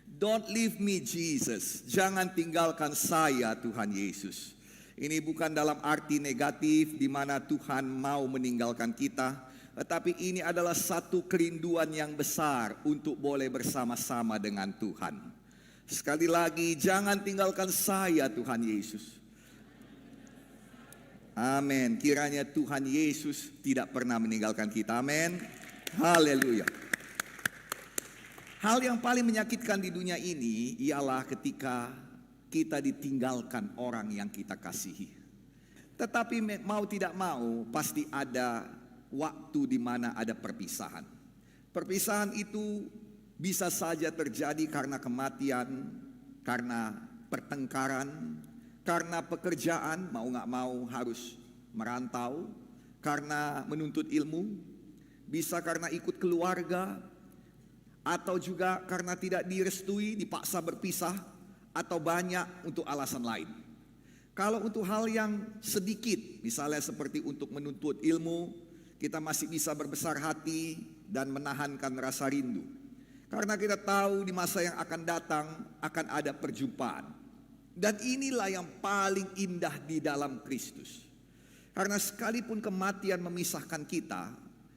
Don't leave me Jesus. Jangan tinggalkan saya Tuhan Yesus. Ini bukan dalam arti negatif di mana Tuhan mau meninggalkan kita, tetapi ini adalah satu kerinduan yang besar untuk boleh bersama-sama dengan Tuhan. Sekali lagi, jangan tinggalkan saya Tuhan Yesus. Amin. Kiranya Tuhan Yesus tidak pernah meninggalkan kita. Amin. Haleluya. Hal yang paling menyakitkan di dunia ini ialah ketika kita ditinggalkan orang yang kita kasihi. Tetapi mau tidak mau pasti ada waktu di mana ada perpisahan. Perpisahan itu bisa saja terjadi karena kematian, karena pertengkaran, karena pekerjaan, mau gak mau harus merantau, karena menuntut ilmu, bisa karena ikut keluarga, atau juga karena tidak direstui, dipaksa berpisah, atau banyak untuk alasan lain. Kalau untuk hal yang sedikit, misalnya seperti untuk menuntut ilmu, kita masih bisa berbesar hati dan menahankan rasa rindu. Karena kita tahu di masa yang akan datang akan ada perjumpaan. Dan inilah yang paling indah di dalam Kristus. Karena sekalipun kematian memisahkan kita,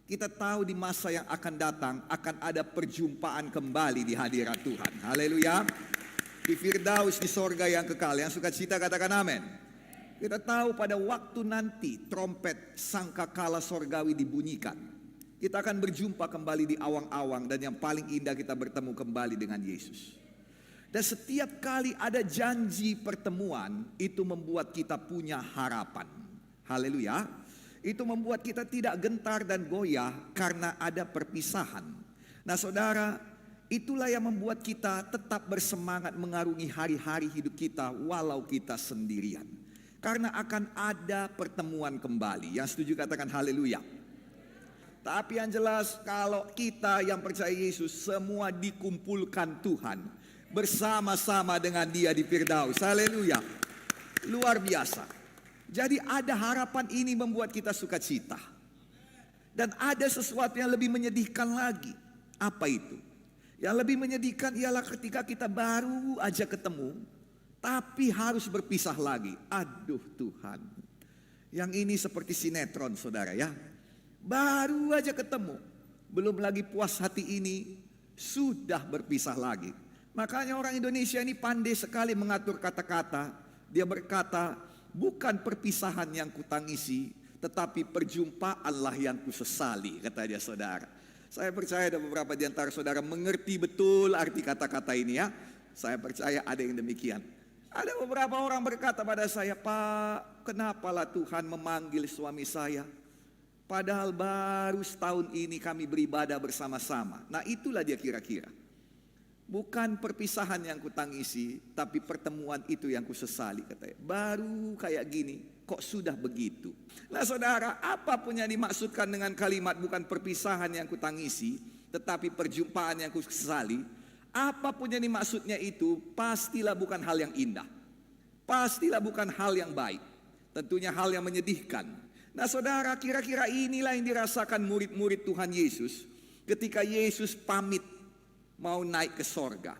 kita tahu di masa yang akan datang akan ada perjumpaan kembali di hadirat Tuhan. Haleluya. Di Firdaus, di sorga yang kekal. Yang sukacita katakan amin. Kita tahu pada waktu nanti trompet sangkakala sorgawi dibunyikan, kita akan berjumpa kembali di awang-awang, dan yang paling indah kita bertemu kembali dengan Yesus. Dan setiap kali ada janji pertemuan, itu membuat kita punya harapan. Haleluya. Itu membuat kita tidak gentar dan goyah karena ada perpisahan. Nah saudara, itulah yang membuat kita tetap bersemangat mengarungi hari-hari hidup kita walau kita sendirian. Karena akan ada pertemuan kembali. Yang setuju katakan haleluya. Tapi yang jelas kalau kita yang percaya Yesus semua dikumpulkan Tuhan bersama-sama dengan Dia di Firdaus. Haleluya. Luar biasa. Jadi ada harapan ini membuat kita sukacita. Dan ada sesuatu yang lebih menyedihkan lagi. Apa itu? Yang lebih menyedihkan ialah ketika kita baru aja ketemu, tapi harus berpisah lagi. Aduh Tuhan. Yang ini seperti sinetron saudara ya. Baru aja ketemu, belum lagi puas hati ini, sudah berpisah lagi. Makanya orang Indonesia ini pandai sekali mengatur kata-kata. Dia berkata, bukan perpisahan yang kutangisi, tetapi perjumpaanlah yang kusesali, kata dia saudara. Saya percaya ada beberapa di antara saudara mengerti betul arti kata-kata ini ya. Saya percaya ada yang demikian. Ada beberapa orang berkata pada saya, Pak, kenapalah Tuhan memanggil suami saya? Padahal baru setahun ini kami beribadah bersama-sama. Nah itulah dia kira-kira. Bukan perpisahan yang kutangisi, tapi pertemuan itu yang kusesali, katanya. Baru kayak gini, kok sudah begitu. Nah saudara, apapun yang dimaksudkan dengan kalimat bukan perpisahan yang kutangisi, tetapi perjumpaan yang kusesali, apapun yang dimaksudnya itu, pastilah bukan hal yang indah. Pastilah bukan hal yang baik. Tentunya hal yang menyedihkan. Nah saudara, kira-kira inilah yang dirasakan murid-murid Tuhan Yesus ketika Yesus pamit mau naik ke sorga.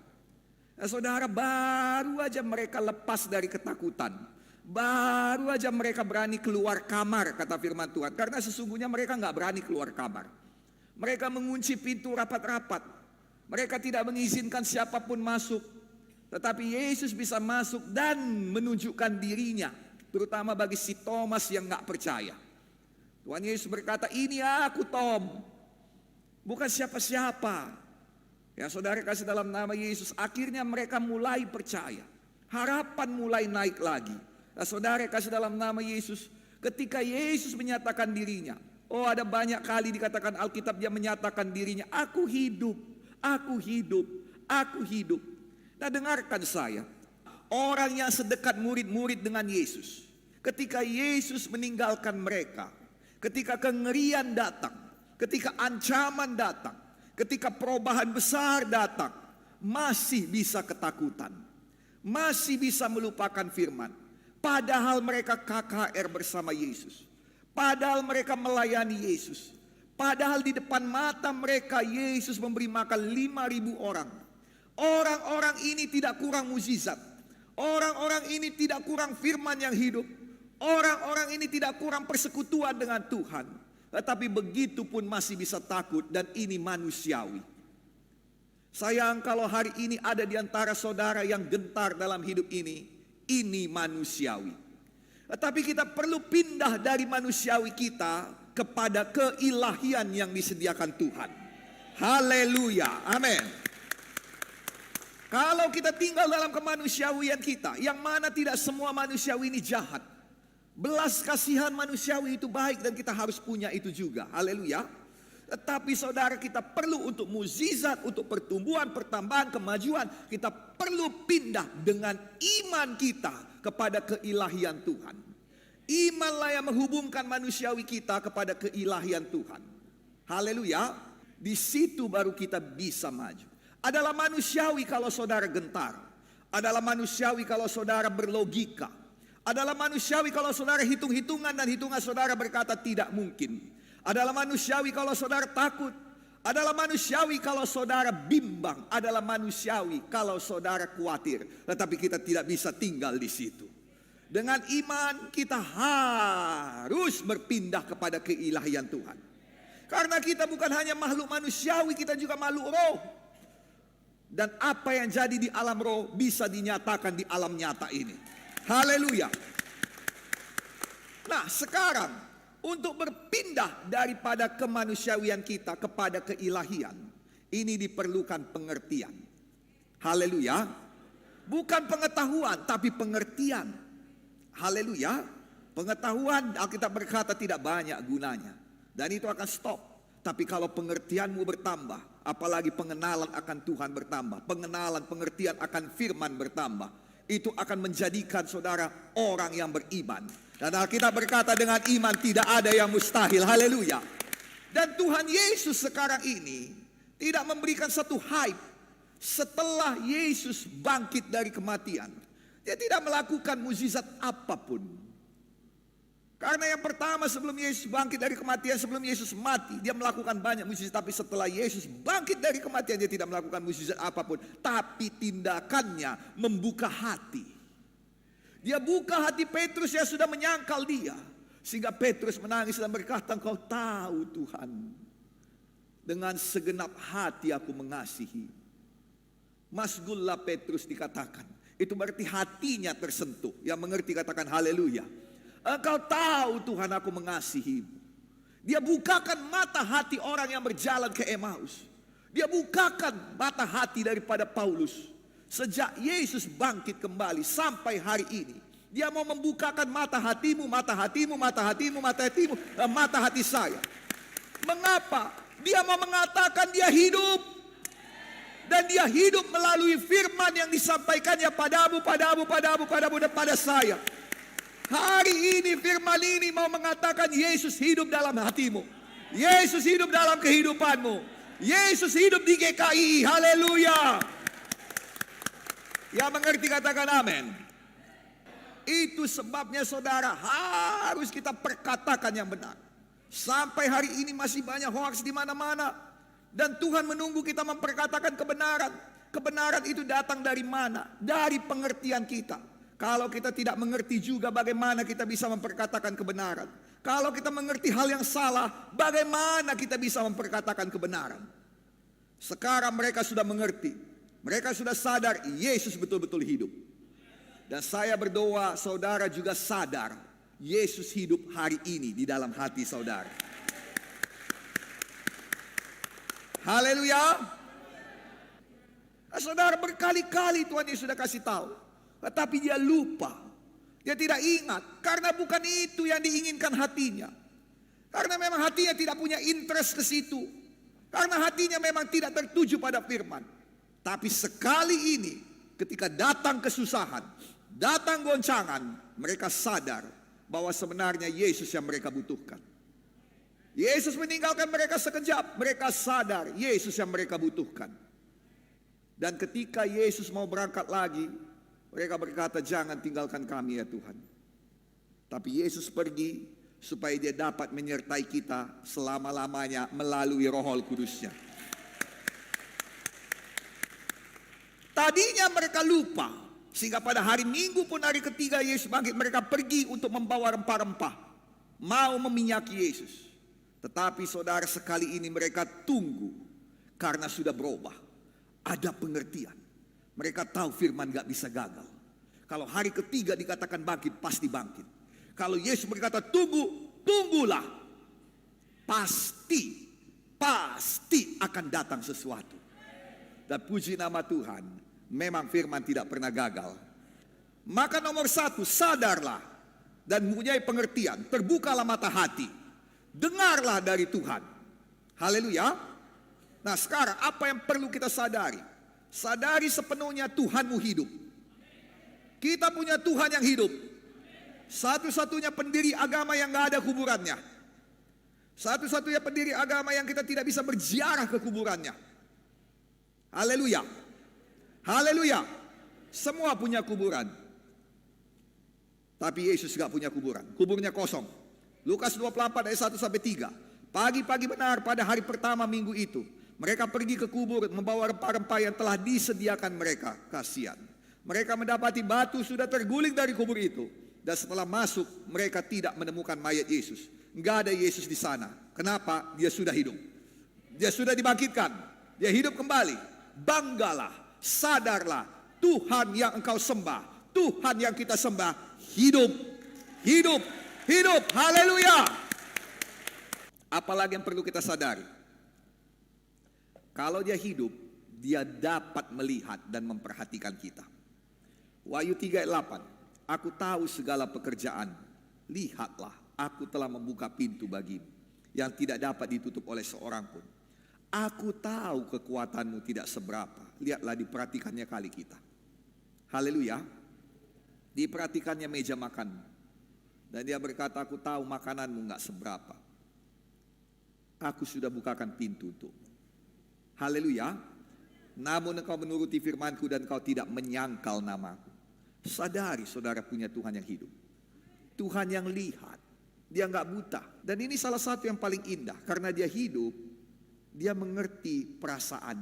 Nah saudara, baru aja mereka lepas dari ketakutan. Baru aja mereka berani keluar kamar, kata firman Tuhan. Karena sesungguhnya mereka gak berani keluar kamar. Mereka mengunci pintu rapat-rapat. Mereka tidak mengizinkan siapapun masuk. Tetapi Yesus bisa masuk dan menunjukkan dirinya. Terutama bagi si Thomas yang gak percaya. Tuhan Yesus berkata, ini aku Tom. Bukan siapa-siapa. Ya saudara kasih dalam nama Yesus, akhirnya mereka mulai percaya. Harapan mulai naik lagi. Nah, saudara kasih dalam nama Yesus, ketika Yesus menyatakan dirinya. Oh ada banyak kali dikatakan Alkitab dia menyatakan dirinya, aku hidup, aku hidup, aku hidup. Nah dengarkan saya, orang yang sedekat murid-murid dengan Yesus. Ketika Yesus meninggalkan mereka, ketika kengerian datang, ketika ancaman datang, ketika perubahan besar datang, masih bisa ketakutan, masih bisa melupakan firman. Padahal mereka KKR bersama Yesus, padahal mereka melayani Yesus, padahal di depan mata mereka Yesus memberi makan 5.000 orang. Orang-orang ini tidak kurang mukjizat. Orang-orang ini tidak kurang firman yang hidup. Orang-orang ini tidak kurang persekutuan dengan Tuhan. Tetapi begitu pun masih bisa takut, dan ini manusiawi. Sayang kalau hari ini ada di antara saudara yang gentar dalam hidup ini manusiawi. Tetapi kita perlu pindah dari manusiawi kita kepada keilahian yang disediakan Tuhan. Haleluya, amin. Kalau kita tinggal dalam kemanusiawian kita, yang mana tidak semua manusiawi ini jahat. Belas kasihan manusiawi itu baik, dan kita harus punya itu juga. Haleluya. Tetapi saudara, kita perlu untuk mukjizat, untuk pertumbuhan, pertambahan, kemajuan. Kita perlu pindah dengan iman kita kepada keilahian Tuhan. Imanlah yang menghubungkan manusiawi kita kepada keilahian Tuhan. Haleluya. Di situ baru kita bisa maju. Adalah manusiawi kalau saudara gentar. Adalah manusiawi kalau saudara berlogika. Adalah manusiawi kalau saudara hitung-hitungan dan hitungan saudara berkata tidak mungkin. Adalah manusiawi kalau saudara takut. Adalah manusiawi kalau saudara bimbang. Adalah manusiawi kalau saudara khawatir. Tetapi kita tidak bisa tinggal di situ. Dengan iman kita harus berpindah kepada keilahian Tuhan. Karena kita bukan hanya makhluk manusiawi, kita juga makhluk roh. Dan apa yang jadi di alam roh bisa dinyatakan di alam nyata ini. Haleluya. Nah, sekarang untuk berpindah daripada kemanusiawian kita kepada keilahian, ini diperlukan pengertian. Haleluya. Bukan pengetahuan, tapi pengertian. Haleluya. Pengetahuan Alkitab berkata tidak banyak gunanya, dan itu akan stop. Tapi kalau pengertianmu bertambah, apalagi pengenalan akan Tuhan bertambah, pengenalan, pengertian akan firman bertambah, itu akan menjadikan saudara orang yang beriman. Dan Alkitab berkata dengan iman tidak ada yang mustahil. Haleluya. Dan Tuhan Yesus sekarang ini tidak memberikan satu hype setelah Yesus bangkit dari kematian. Dia tidak melakukan mukjizat apapun. Karena yang pertama, sebelum Yesus bangkit dari kematian, sebelum Yesus mati, dia melakukan banyak mukjizat. Tapi setelah Yesus bangkit dari kematian, dia tidak melakukan mukjizat apapun. Tapi tindakannya membuka hati. Dia buka hati Petrus yang sudah menyangkal dia. Sehingga Petrus menangis dan berkata, "Engkau tahu Tuhan, dengan segenap hati aku mengasihi." Masgullah Petrus dikatakan. Itu berarti hatinya tersentuh. Yang mengerti katakan haleluya. Engkau tahu Tuhan aku mengasihimu. Dia bukakan mata hati orang yang berjalan ke Emmaus. Dia bukakan mata hati daripada Paulus. Sejak Yesus bangkit kembali sampai hari ini, dia mau membukakan mata hatimu, mata hatimu, mata hatimu, mata hatimu, mata hati saya. Mengapa? Dia mau mengatakan dia hidup. Dan dia hidup melalui firman yang disampaikannya padamu, dan pada saya. Hari ini firman ini mau mengatakan Yesus hidup dalam hatimu. Yesus hidup dalam kehidupanmu. Yesus hidup di GKI. Haleluya. Yang mengerti katakan amin. Itu sebabnya saudara harus kita perkatakan yang benar. Sampai hari ini masih banyak hoax di mana-mana. Dan Tuhan menunggu kita memperkatakan kebenaran. Kebenaran itu datang dari mana? Dari pengertian kita. Kalau kita tidak mengerti juga bagaimana kita bisa memperkatakan kebenaran. Kalau kita mengerti hal yang salah, bagaimana kita bisa memperkatakan kebenaran. Sekarang mereka sudah mengerti. Mereka sudah sadar Yesus betul-betul hidup. Dan saya berdoa saudara juga sadar Yesus hidup hari ini di dalam hati saudara. Haleluya. Saudara, berkali-kali Tuhan Yesus sudah kasih tahu. Tetapi dia lupa. Dia tidak ingat. Karena bukan itu yang diinginkan hatinya. Karena memang hatinya tidak punya interest ke situ. Karena hatinya memang tidak tertuju pada firman. Tapi sekali ini, ketika datang kesusahan, datang goncangan, mereka sadar bahwa sebenarnya Yesus yang mereka butuhkan. Yesus meninggalkan mereka sekejap. Mereka sadar Yesus yang mereka butuhkan. Dan ketika Yesus mau berangkat lagi, mereka berkata, "Jangan tinggalkan kami ya Tuhan." Tapi Yesus pergi supaya dia dapat menyertai kita selama-lamanya melalui Roh Kudus-Nya. Tadinya mereka lupa, sehingga pada hari Minggu pun hari ketiga Yesus bangkit, mereka pergi untuk membawa rempah-rempah, mau meminyaki Yesus. Tetapi saudara, sekali ini mereka tunggu karena sudah berubah. Ada pengertian. Mereka tahu firman gak bisa gagal. Kalau hari ketiga dikatakan bangkit, pasti bangkit. Kalau Yesus berkata tunggu, tunggulah. Pasti akan datang sesuatu. Dan puji nama Tuhan, memang firman tidak pernah gagal. Maka nomor satu, sadarlah dan mempunyai pengertian. Terbukalah mata hati. Dengarlah dari Tuhan. Haleluya. Nah sekarang apa yang perlu kita sadari? Sadari sepenuhnya Tuhanmu hidup. Kita punya Tuhan yang hidup. Satu-satunya pendiri agama yang gak ada kuburannya. Satu-satunya pendiri agama yang kita tidak bisa berziarah ke kuburannya. Haleluya. Haleluya. Semua punya kuburan. Tapi Yesus gak punya kuburan. Kuburnya kosong. Lukas 24 ayat 1 sampai 3. Pagi-pagi benar pada hari pertama minggu itu, mereka pergi ke kubur membawa rempah-rempah yang telah disediakan mereka. Kasihan. Mereka mendapati batu sudah terguling dari kubur itu. Dan setelah masuk, mereka tidak menemukan mayat Yesus. Enggak ada Yesus di sana. Kenapa? Dia sudah hidup. Dia sudah dibangkitkan. Dia hidup kembali. Banggalah, sadarlah, Tuhan yang engkau sembah, Tuhan yang kita sembah, hidup, hidup, hidup. Haleluya. Apalagi yang perlu kita sadari? Kalau dia hidup, dia dapat melihat dan memperhatikan kita. Wahyu 3 ayat 8. Aku tahu segala pekerjaan. Lihatlah, aku telah membuka pintu bagimu yang tidak dapat ditutup oleh seorang pun. Aku tahu kekuatanmu tidak seberapa. Lihatlah, diperhatikannya kali kita. Haleluya. Diperhatikannya meja makan. Dan dia berkata, aku tahu makananmu gak seberapa. Aku sudah bukakan pintu untukmu. Haleluya. Namun engkau menuruti firmanku dan engkau tidak menyangkal namaku. Sadari saudara punya Tuhan yang hidup. Tuhan yang lihat. Dia gak buta. Dan ini salah satu yang paling indah. Karena dia hidup, dia mengerti perasaan.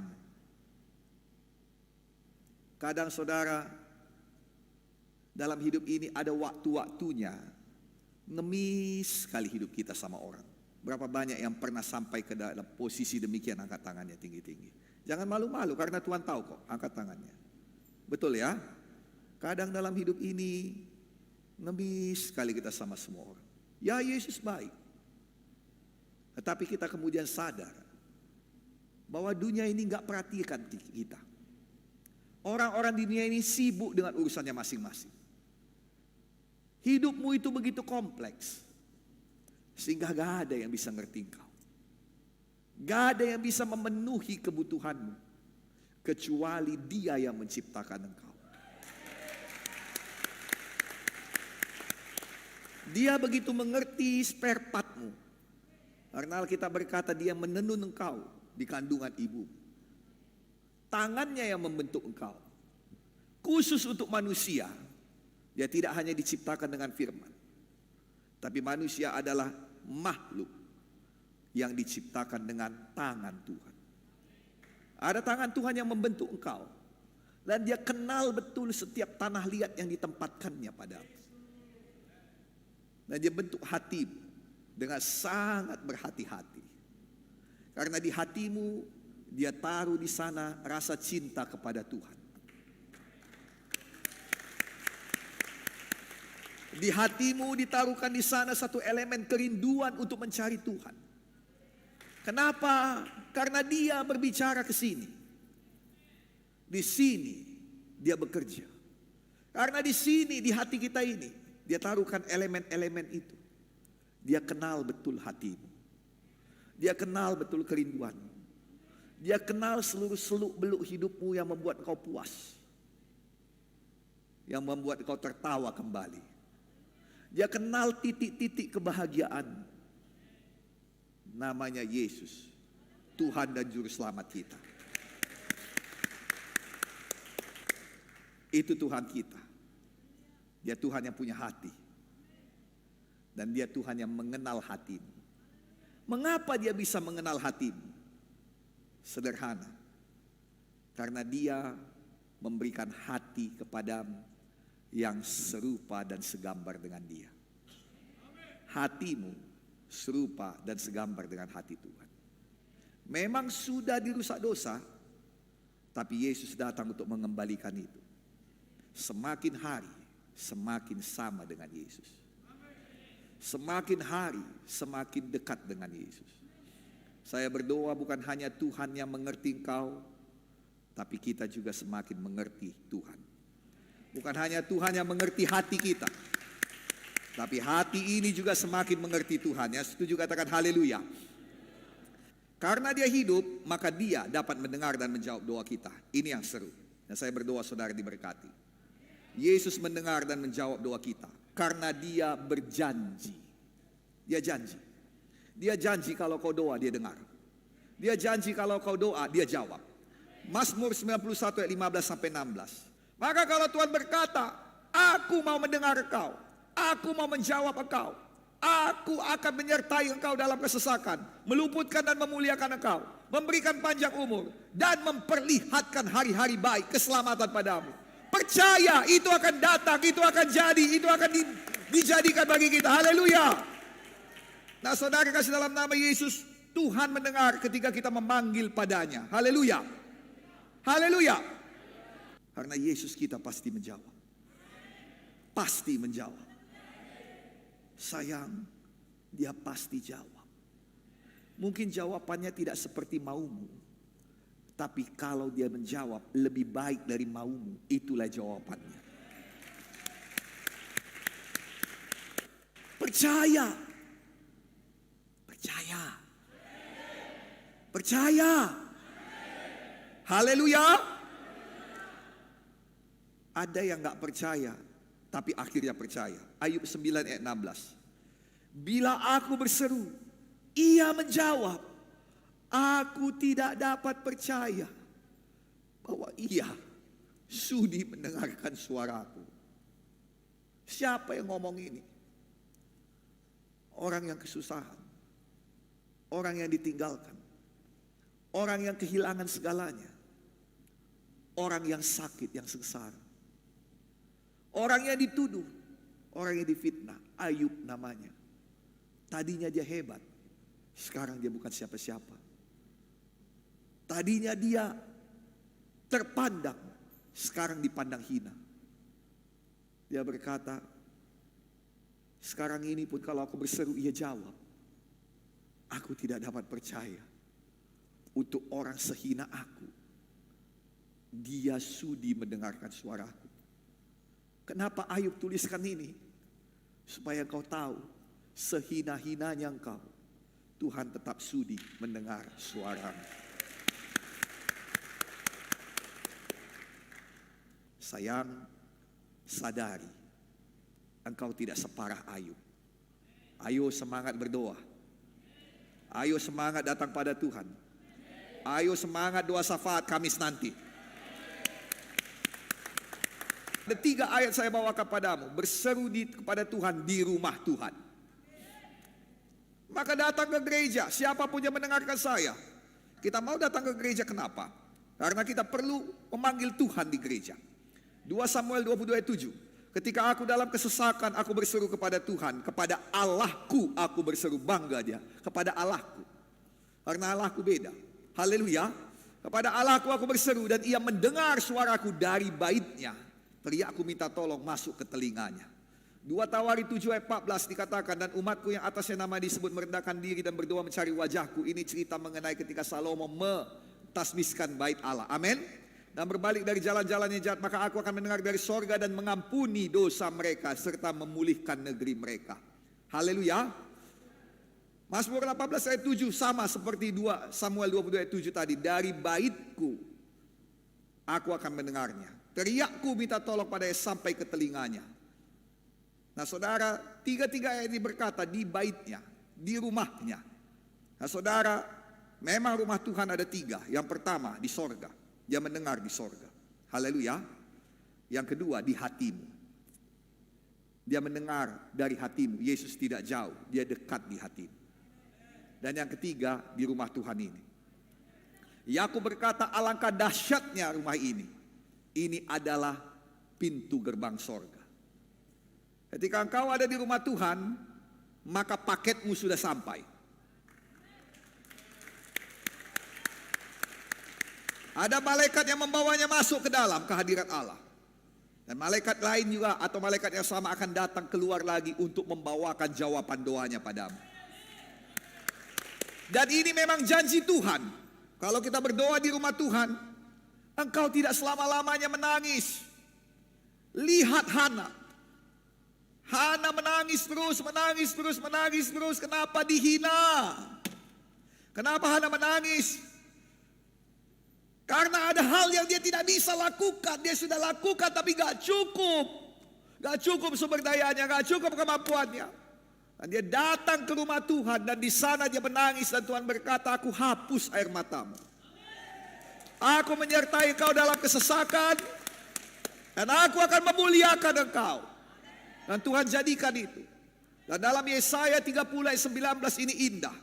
Kadang saudara, dalam hidup ini ada waktu-waktunya ngemis sekali hidup kita sama orang. Berapa banyak yang pernah sampai ke dalam posisi demikian, angkat tangannya tinggi-tinggi. Jangan malu-malu karena Tuhan tahu kok, angkat tangannya. Betul ya? Kadang dalam hidup ini ngemis sekali kita sama semua orang. Ya Yesus baik. Tetapi kita kemudian sadar bahwa dunia ini gak perhatikan kita. Orang-orang di dunia ini sibuk dengan urusannya masing-masing. Hidupmu itu begitu kompleks, sehingga gak ada yang bisa ngerti engkau. Gak ada yang bisa memenuhi kebutuhanmu, kecuali Dia yang menciptakan engkau. Dia begitu mengerti spare partmu. Karena kita berkata dia menenun engkau di kandungan ibu. Tangannya yang membentuk engkau. Khusus untuk manusia, dia tidak hanya diciptakan dengan firman. Tapi manusia adalah makhluk yang diciptakan dengan tangan Tuhan. Ada tangan Tuhan yang membentuk engkau. Dan dia kenal betul setiap tanah liat yang ditempatkannya padamu. Dan dia bentuk hatimu dengan sangat berhati-hati. Karena di hatimu dia taruh di sana rasa cinta kepada Tuhan. Di hatimu ditaruhkan di sana satu elemen kerinduan untuk mencari Tuhan. Kenapa? Karena dia berbicara ke sini. Di sini dia bekerja. Karena di sini, di hati kita ini, dia taruhkan elemen-elemen itu. Dia kenal betul hatimu. Dia kenal betul kerinduanmu. Dia kenal seluruh seluk-beluk hidupmu yang membuat kau puas. Yang membuat kau tertawa kembali. Dia kenal titik-titik kebahagiaan. Namanya Yesus, Tuhan dan Juru Selamat kita. Itu Tuhan kita. Dia Tuhan yang punya hati. Dan dia Tuhan yang mengenal hatimu. Mengapa dia bisa mengenal hatimu? Sederhana. Karena dia memberikan hati kepadamu yang serupa dan segambar dengan Dia. Hatimu serupa dan segambar dengan hati Tuhan. Memang sudah dirusak dosa, tapi Yesus datang untuk mengembalikan itu. Semakin hari, semakin sama dengan Yesus. Semakin hari, semakin dekat dengan Yesus. Saya berdoa bukan hanya Tuhan yang mengerti engkau, tapi kita juga semakin mengerti Tuhan. Bukan hanya Tuhan yang mengerti hati kita, tapi hati ini juga semakin mengerti Tuhan. Ya, setuju katakan haleluya. Karena Dia hidup, maka Dia dapat mendengar dan menjawab doa kita. Ini yang seru. Dan saya berdoa saudara diberkati. Yesus mendengar dan menjawab doa kita karena Dia berjanji. Dia janji. Dia janji kalau kau doa Dia dengar. Dia janji kalau kau doa Dia jawab. Mazmur 91 ayat 15 sampai 16. Maka kalau Tuhan berkata, aku mau mendengar engkau, aku mau menjawab engkau, aku akan menyertai engkau dalam kesesakan, meluputkan dan memuliakan engkau, memberikan panjang umur, dan memperlihatkan hari-hari baik, keselamatan padamu. Percaya itu akan datang, itu akan jadi, itu akan dijadikan bagi kita. Haleluya. Nah saudara kasih dalam nama Yesus, Tuhan mendengar ketika kita memanggil padanya. Haleluya. Haleluya. Karena Yesus kita pasti menjawab. Pasti menjawab. Sayang, Dia pasti jawab. Mungkin jawabannya tidak seperti maumu, tapi kalau Dia menjawab lebih baik dari maumu, itulah jawabannya. Percaya. Percaya. Percaya. Haleluya. Ada yang gak percaya, tapi akhirnya percaya. Ayub 9 ayat 16. Bila aku berseru, Ia menjawab. Aku tidak dapat percaya bahwa Ia sudi mendengarkan suaraku. Siapa yang ngomong ini? Orang yang kesusahan, orang yang ditinggalkan, orang yang kehilangan segalanya, orang yang sakit, yang sengsara, orang yang dituduh, orang yang difitnah. Ayub namanya. Tadinya dia hebat, sekarang dia bukan siapa-siapa. Tadinya dia terpandang, sekarang dipandang hina. Dia berkata, sekarang ini pun kalau aku berseru Ia jawab. Aku tidak dapat percaya. Untuk orang sehina aku, Dia sudi mendengarkan suaraku. Kenapa Ayub tuliskan ini? Supaya kau tahu, sehina-hinanya engkau, Tuhan tetap sudi mendengar suaramu. Sayang, sadari, engkau tidak separah Ayub. Ayo semangat berdoa. Ayo semangat datang pada Tuhan. Ayo semangat doa syafaat Kamis nanti. Ada 3 ayat saya bawa kepadamu. Berseru kepada Tuhan di rumah Tuhan. Maka datang ke gereja. Siapapun yang mendengarkan saya, kita mau datang ke gereja kenapa? Karena kita perlu memanggil Tuhan di gereja. 2 Samuel 22 ayat 7. Ketika aku dalam kesesakan, aku berseru kepada Tuhan. Kepada Allahku aku berseru, bangga dia. Kepada Allahku. Karena Allahku beda. Haleluya. Kepada Allahku aku berseru dan Ia mendengar suaraku dari baitnya. Teriakku minta tolong masuk ke telinganya. 2 Tawari 7 ayat 14 dikatakan, dan umatku yang atasnya nama disebut merendahkan diri dan berdoa mencari wajahku. Ini cerita mengenai ketika Salomo mentasbihkan bait Allah. Amin. Dan berbalik dari jalan-jalannya jahat, maka aku akan mendengar dari sorga dan mengampuni dosa mereka serta memulihkan negeri mereka. Haleluya. Mazmur 18 ayat 7 sama seperti 2 Samuel 22 ayat 7 tadi. Dari baitku aku akan mendengarnya. Teriakku minta tolong padanya sampai ke telinganya. Nah saudara, 3 ayat ini berkata di baitnya, di rumahnya. Nah saudara, memang rumah Tuhan ada 3. Yang pertama di sorga. Dia mendengar di sorga. Haleluya. Yang kedua di hatimu. Dia mendengar dari hatimu. Yesus tidak jauh, Dia dekat di hatimu. Dan yang ketiga di rumah Tuhan ini. Yakub berkata, alangkah dahsyatnya rumah ini. Ini adalah pintu gerbang sorga. Ketika engkau ada di rumah Tuhan, maka paketmu sudah sampai. Ada malaikat yang membawanya masuk ke dalam kehadirat Allah. Dan malaikat lain juga atau malaikat yang sama akan datang keluar lagi untuk membawakan jawaban doanya padamu. Dan ini memang janji Tuhan. Kalau kita berdoa di rumah Tuhan, engkau tidak selama-lamanya menangis. Lihat Hana. Hana menangis terus, menangis terus, menangis terus. Kenapa dihina? Kenapa Hana menangis? Karena ada hal yang dia tidak bisa lakukan. Dia sudah lakukan tapi gak cukup. Gak cukup sumber dayanya, gak cukup kemampuannya. Dan dia datang ke rumah Tuhan dan di sana dia menangis dan Tuhan berkata, aku hapus air matamu. Aku menyertai engkau dalam kesesakan dan aku akan memuliakan engkau. Dan Tuhan jadikan itu. Dan dalam Yesaya 30 ayat 19 ini indah.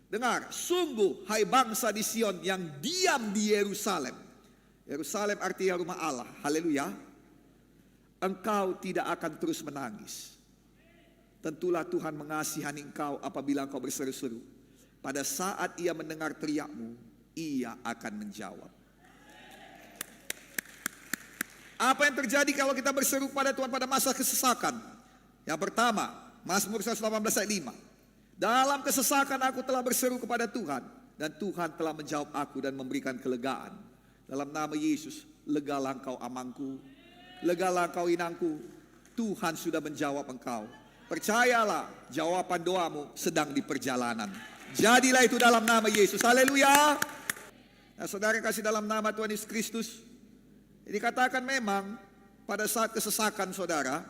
Dengar, sungguh hai bangsa di Sion yang diam di Yerusalem. Yerusalem artinya rumah Allah. Haleluya. Engkau tidak akan terus menangis. Tentulah Tuhan mengasihani engkau apabila engkau berseru-seru. Pada saat ia mendengar teriakmu, ia akan menjawab. Apa yang terjadi kalau kita berseru pada Tuhan pada masa kesesakan? Yang pertama, Mazmur 118 ayat 5. Dalam kesesakan aku telah berseru kepada Tuhan dan Tuhan telah menjawab aku dan memberikan kelegaan. Dalam nama Yesus, legalah engkau amangku, legalah engkau inangku. Tuhan sudah menjawab engkau. Percayalah, jawaban doamu sedang di perjalanan. Jadilah itu dalam nama Yesus. Haleluya. Nah, saudara kasih dalam nama Tuhan Yesus Kristus. Dikatakan memang pada saat kesesakan saudara,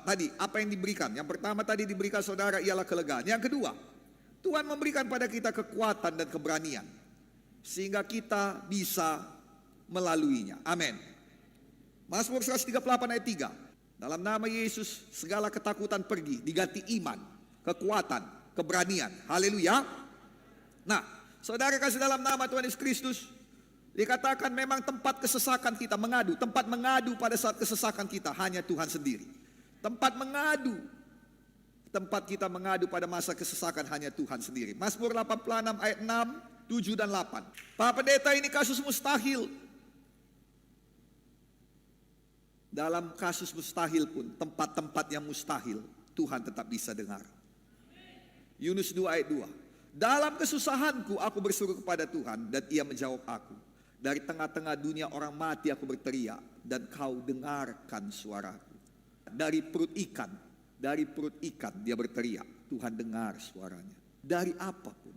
tadi apa yang diberikan? Yang pertama tadi diberikan saudara ialah kelegaan. Yang kedua, Tuhan memberikan pada kita kekuatan dan keberanian sehingga kita bisa melaluinya. Amin. Mazmur 138 ayat 3. Dalam nama Yesus segala ketakutan pergi, diganti iman, kekuatan, keberanian. Haleluya. Nah, saudara kasih dalam nama Tuhan Yesus Kristus, dikatakan memang tempat kesesakan kita mengadu. Tempat mengadu pada saat kesesakan kita hanya Tuhan sendiri. Tempat mengadu. Tempat kita mengadu pada masa kesesakan hanya Tuhan sendiri. Mazmur 86 ayat 6, 7 dan 8. Pak Pendeta, ini kasus mustahil. Dalam kasus mustahil pun, tempat-tempat yang mustahil, Tuhan tetap bisa dengar. Yunus 2 ayat 2. Dalam kesusahanku aku berseru kepada Tuhan dan ia menjawab aku. Dari tengah-tengah dunia orang mati aku berteriak dan kau dengarkan suaraku. Dari perut ikan dia berteriak, Tuhan dengar suaranya. Dari apapun,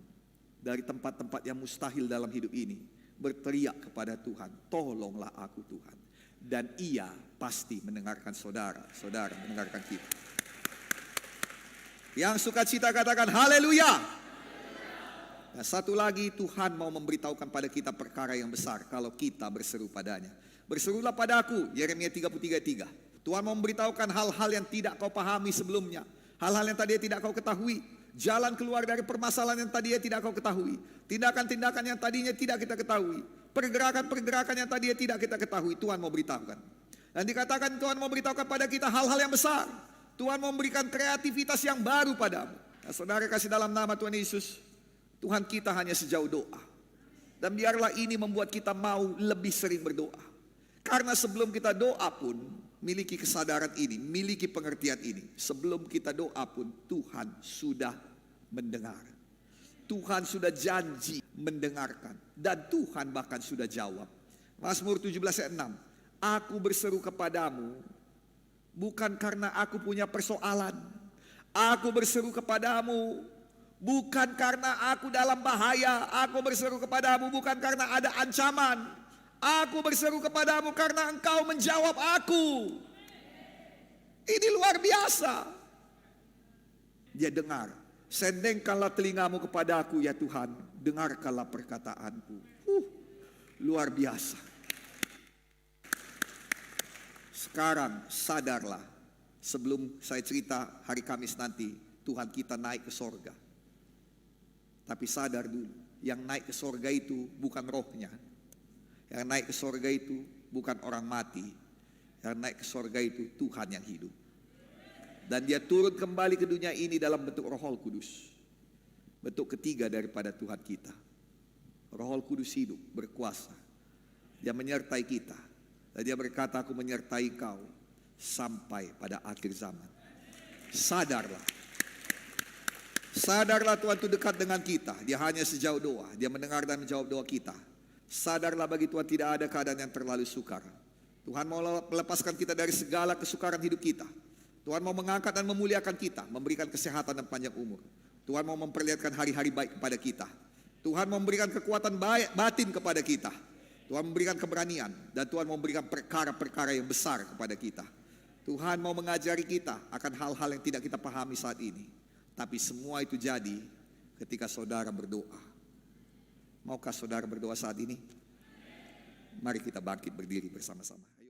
dari tempat-tempat yang mustahil dalam hidup ini, berteriak kepada Tuhan, tolonglah aku Tuhan. Dan ia pasti mendengarkan saudara mendengarkan kita. Yang sukacita katakan haleluya. Nah, satu lagi, Tuhan mau memberitahukan pada kita perkara yang besar kalau kita berseru padanya. Berserulah padaku, Yeremia 33:3. Tuhan mau memberitahukan hal-hal yang tidak kau pahami sebelumnya. Hal-hal yang tadinya tidak kau ketahui. Jalan keluar dari permasalahan yang tadinya tidak kau ketahui. Tindakan-tindakan yang tadinya tidak kita ketahui. Pergerakan-pergerakan yang tadinya tidak kita ketahui. Tuhan mau beritahukan. Dan dikatakan Tuhan mau beritahukan pada kita hal-hal yang besar. Tuhan mau memberikan kreativitas yang baru padamu. Nah, saudara kasih dalam nama Tuhan Yesus, Tuhan kita hanya sejauh doa. Dan biarlah ini membuat kita mau lebih sering berdoa. Karena sebelum kita doa pun, miliki kesadaran ini, miliki pengertian ini. Sebelum kita doa pun, Tuhan sudah mendengar. Tuhan sudah janji mendengarkan. Dan Tuhan bahkan sudah jawab. Mazmur 17 ayat 6. Aku berseru kepadamu, bukan karena aku punya persoalan. Aku berseru kepadamu, bukan karena aku dalam bahaya. Aku berseru kepadamu bukan karena ada ancaman. Aku berseru kepadamu karena engkau menjawab aku. Ini luar biasa. Dia dengar. Sendengkanlah telingamu kepadaku ya Tuhan. Dengarkanlah perkataanku. Luar biasa. Sekarang sadarlah. Sebelum saya cerita hari Kamis nanti, Tuhan kita naik ke sorga. Tapi sadar dulu, yang naik ke sorga itu bukan rohnya. Yang naik ke sorga itu bukan orang mati. Yang naik ke sorga itu Tuhan yang hidup. Dan dia turun kembali ke dunia ini dalam bentuk Roh Kudus. Bentuk ketiga daripada Tuhan kita. Roh Kudus hidup, berkuasa. Dia menyertai kita. Dan dia berkata, aku menyertai kau sampai pada akhir zaman. Sadarlah. Sadarlah Tuhan itu dekat dengan kita. Dia hanya sejauh doa. Dia mendengar dan menjawab doa kita. Sadarlah bagi Tuhan tidak ada keadaan yang terlalu sukar. Tuhan mau melepaskan kita dari segala kesukaran hidup kita. Tuhan mau mengangkat dan memuliakan kita, memberikan kesehatan dan panjang umur. Tuhan mau memperlihatkan hari-hari baik kepada kita. Tuhan mau memberikan kekuatan batin kepada kita. Tuhan memberikan keberanian dan Tuhan mau memberikan perkara-perkara yang besar kepada kita. Tuhan mau mengajari kita akan hal-hal yang tidak kita pahami saat ini. Tapi semua itu jadi ketika saudara berdoa. Maukah saudara berdoa saat ini? Mari kita bangkit berdiri bersama-sama.